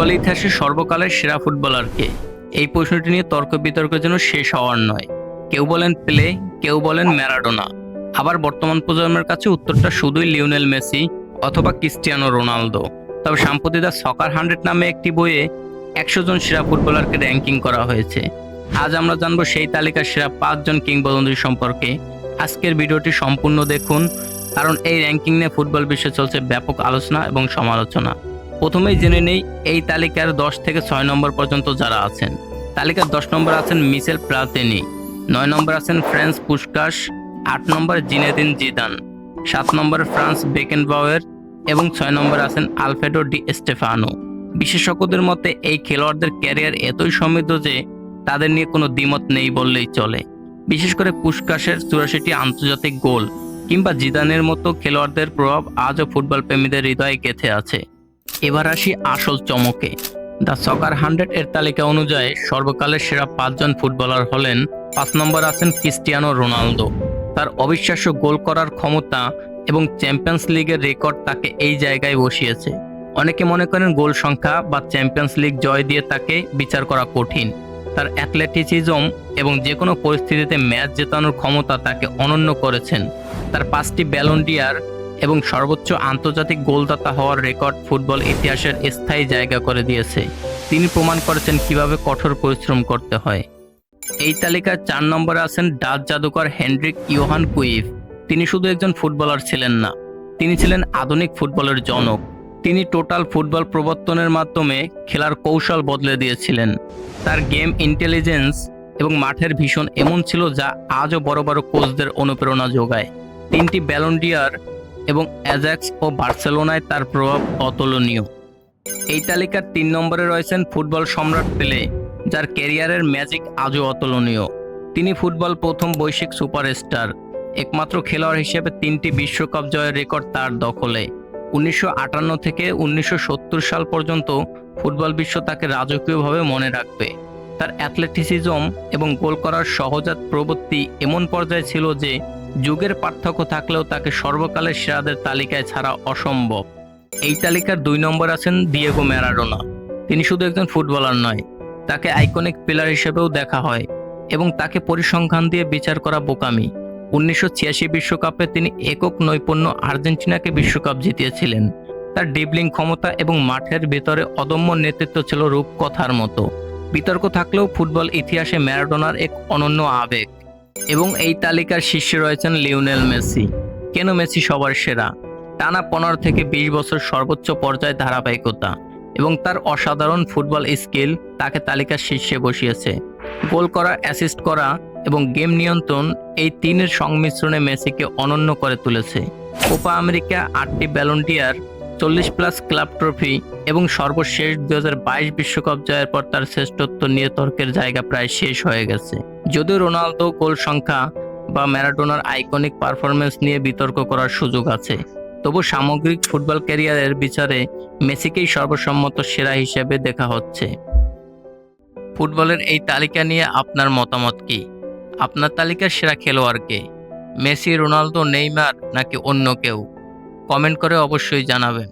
Football ইতিহাসে সর্বকালের সেরা ফুটবলার কে? এই প্রশ্নটি নিয়ে তর্ক বিতর্কের জন্য শেষ হওয়ার নয়। কেউ বলেন পেলে, কেউ বলেন ম্যারাডোনা। আবার বর্তমান প্রজন্মের কাছে উত্তরটা শুধুই লিওনেল মেসি অথবা ক্রিস্টিয়ানো রোনালদো। তবে সম্প্রতি দ্য সকার 100 নামে একটি বইয়ে 100 জন সেরা ফুটবলারকে র্যাঙ্কিং করা হয়েছে। আজ আমরা জানবো সেই তালিকার সেরা 5 জন কিংবদন্তি সম্পর্কে। আজকের ভিডিওটি সম্পূর্ণ দেখুন, কারণ এই র্যাঙ্কিং নিয়ে ফুটবল বিশ্বে চলছে ব্যাপক আলোচনা এবং সমালোচনা। প্রথমেই জেনে নেই এই তালিকার 10 থেকে 6 নম্বর পর্যন্ত যারা আছেন। তালিকার 10 নম্বর আছেন মিশেল প্লাতিনি, 9 নম্বর আছেন ফ্রান্স পুশকাস, 8 নম্বর জিনেদিন জিদান, 7 নম্বর ফ্রান্স বেকেনবাওয়ার এবং 6 নম্বর আছেন আলফ্রেডো ডি স্টেফানো। বিশেষজ্ঞদের মতে এই খেলোয়াড়দের ক্যারিয়ার এতই সমৃদ্ধ যে তাদের নিয়ে কোনো দ্বিমত নেই বললেই চলে। বিশেষ করে পুশকাসের 84টি আন্তর্জাতিক গোল কিংবা জিদানের মতো খেলোয়াড়দের প্রভাব আজও ফুটবল প্রেমীদের হৃদয়ে গেঁথে আছে। এবার আসি আসল চমকে। দ্য সকার 100 এর তালিকা অনুযায়ী সর্বকালের সেরা 5 জন ফুটবলার হলেন। 5 নম্বর আছেন ক্রিস্টিয়ানো রোনালদো। তার অবিশ্বাস্য গোল করার ক্ষমতা এবং চ্যাম্পিয়ন্স লিগের রেকর্ড তাকে এই জায়গায় বসিয়েছে। অনেকে মনে করেন গোল সংখ্যা বা চ্যাম্পিয়ন্স লিগ জয় দিয়ে তাকে বিচার করা কঠিন। তার অ্যাথলেটিসিজম এবং যে কোনো পরিস্থিতিতে ম্যাচ জেতানোর ক্ষমতা তাকে অনন্য করেছেন। তার 5টি ব্যালন ডি'অর এবং সর্বোচ্চ আন্তর্জাতিক গোলদাতা হওয়ার রেকর্ড ফুটবল ইতিহাসের স্থায়ী জায়গা করে দিয়েছে। তিনি প্রমাণ করেছেন কিভাবে কঠোর পরিশ্রম করতে হয়। এই তালিকায় 4 নম্বরে আছেন ডাচ জাদুকর হেনরিক ইয়োহান ক্রুইফ। তিনি শুধু একজন ফুটবলার ছিলেন না, তিনি ছিলেন আধুনিক ফুটবলের জনক। তিনি টোটাল ফুটবল প্রবর্তনের মাধ্যমে খেলার কৌশল বদলে দিয়েছিলেন। তার গেম ইন্টেলিজেন্স এবং মাঠের ভীষণ এমন ছিল যা আজও বড় বড় কোচদের অনুপ্রেরণা যোগায়। 3টি ব্যালন ডি'অর এবং অ্যাজাক্স ও বার্সেলোনায় তার প্রভাব অতুলনীয়। এই তালিকার 3 নম্বরে রয়েছেন ফুটবল সম্রাট পেলে, যার ক্যারিয়ারের ম্যাজিক আজও অতুলনীয়। তিনি ফুটবল প্রথম বৈশ্বিক সুপারস্টার। একমাত্র খেলোয়াড় হিসেবে 3টি বিশ্বকাপ জয়ের রেকর্ড তার দখলে। 1958 থেকে 1970 সাল পর্যন্ত ফুটবল বিশ্ব তাকে রাজকীয়ভাবে মনে রাখবে। তার অ্যাথলেটিসিজম এবং গোল করার সহজাত প্রবৃত্তি এমন পর্যায়ে ছিল যে যুগের পার্থক্য থাকলেও তাকে সর্বকালের সেরাদের তালিকায় ছাড়া অসম্ভব। এই তালিকার 2 নম্বর আছেন দিয়েগো ম্যারাডোনা। তিনি শুধু একজন ফুটবলার নয়, তাকে আইকনিক প্লেয়ার হিসেবেও দেখা হয় এবং তাকে পরিসংখ্যান দিয়ে বিচার করা বোকামি। 1986 বিশ্বকাপে তিনি একক নৈপুণ্য আর্জেন্টিনাকে বিশ্বকাপ জিতিয়েছিলেন। তার ড্রিবলিং ক্ষমতা এবং মাঠের ভেতরে অদম্য নেতৃত্ব ছিল রূপকথার মতো। বিতর্ক থাকলেও ফুটবল ইতিহাসে ম্যারাডোনার এক অনন্য আবেগ। এবং এই তালিকার শীর্ষে রয়েছেন লিওনেল মেসি। কেন মেসি সবার সেরা? টানা 15 থেকে 20 বছর সর্বোচ্চ পর্যায়ে ধারাবাহিকতা এবং তার অসাধারণ ফুটবল স্কিল তাকে তালিকার শীর্ষে বসিয়েছে। গোল করা, অ্যাসিস্ট করা এবং গেম নিয়ন্ত্রণ, এই 3-এর সংমিশ্রণে মেসিকে অনন্য করে তুলেছে। কোপা আমেরিকা, 8টি ব্যালন ডি'অর, 40+ ক্লাব ট্রফি এবং সর্বশেষ 2022 বিশ্বকাপ জয়ের পর তার শ্রেষ্ঠত্ব নিয়ে তর্কের জায়গা প্রায় শেষ হয়ে গেছে। যদিও রোনালদো গোল সংখ্যা বা ম্যারাডোনার আইকনিক পারফরম্যান্স নিয়ে বিতর্ক করার সুযোগ আছে, তবু সামগ্রিক ফুটবল ক্যারিয়ারের বিচারে মেসিকেই সর্বসম্মত সেরা হিসেবে দেখা হচ্ছে। ফুটবলের এই তালিকা নিয়ে আপনার মতামত কি? আপনার তালিকার সেরা খেলোয়াড় কে? মেসি, রোনালদো, নেইমার নাকি অন্য কেউ? কমেন্ট করে অবশ্যই জানাবেন।